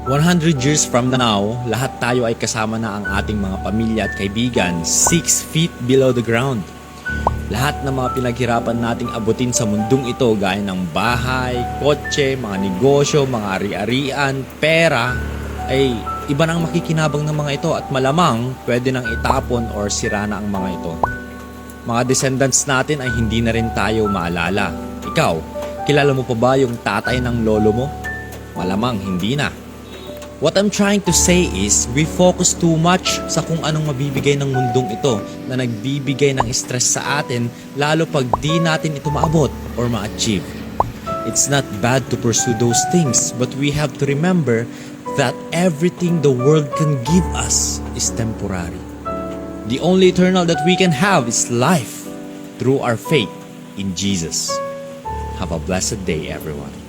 100 years from now, lahat tayo ay kasama na ang ating mga pamilya at kaibigan 6 feet below the ground. Lahat ng mga pinaghirapan nating abutin sa mundong ito gaya ng bahay, kotse, mga negosyo, mga ari-arian, pera, ay iba nang makikinabang ng mga ito at malamang pwede nang itapon or sira na ang mga ito. Mga descendants natin ay hindi na rin tayo maalala. Ikaw, kilala mo pa ba yung tatay ng lolo mo? Malamang hindi na. What I'm trying to say is, we focus too much sa kung anong mabibigay ng mundong ito na nagbibigay ng stress sa atin lalo pag di natin ito maabot or ma-achieve. It's not bad to pursue those things, but we have to remember that everything the world can give us is temporary. The only eternal that we can have is life through our faith in Jesus. Have a blessed day, everyone.